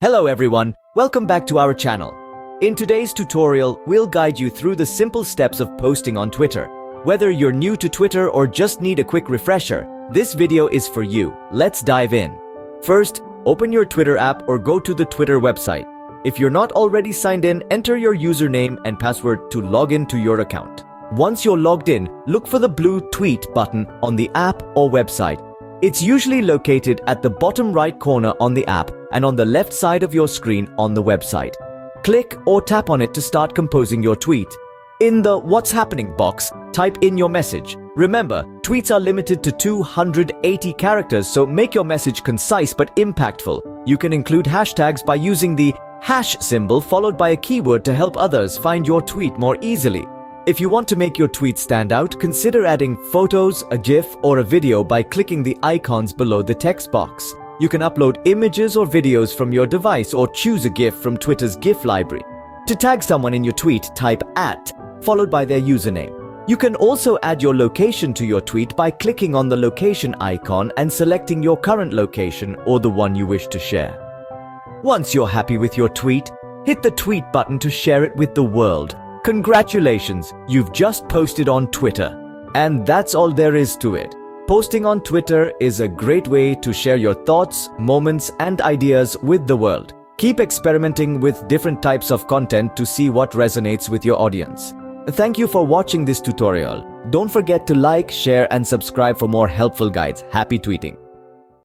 Hello everyone, welcome back to our channel. In today's tutorial, we'll guide you through the simple steps of posting on Twitter. Whether you're new to Twitter or just need a quick refresher, this video is for you. Let's dive in. First, open your Twitter app or go to the Twitter website. If you're not already signed in, enter your username and password to log in to your account. Once you're logged in, look for the blue tweet button on the app or website. It's usually located at the bottom right corner on the app and on the left side of your screen on the website. Click or tap on it to start composing your tweet. In the What's Happening box, type in your message. Remember, tweets are limited to 280 characters, so make your message concise but impactful. You can include hashtags by using the hash symbol followed by a keyword to help others find your tweet more easily. If you want to make your tweet stand out, consider adding photos, a GIF, or a video by clicking the icons below the text box. You can upload images or videos from your device or choose a GIF from Twitter's GIF library. To tag someone in your tweet, type @ followed by their username. You can also add your location to your tweet by clicking on the location icon and selecting your current location or the one you wish to share. Once you're happy with your tweet, hit the tweet button to share it with the world. Congratulations, you've just posted on Twitter. And that's all there is to it. Posting on Twitter is a great way to share your thoughts, moments, and ideas with the world. Keep experimenting with different types of content to see what resonates with your audience. Thank you for watching this tutorial. Don't forget to like, share, and subscribe for more helpful guides. Happy tweeting!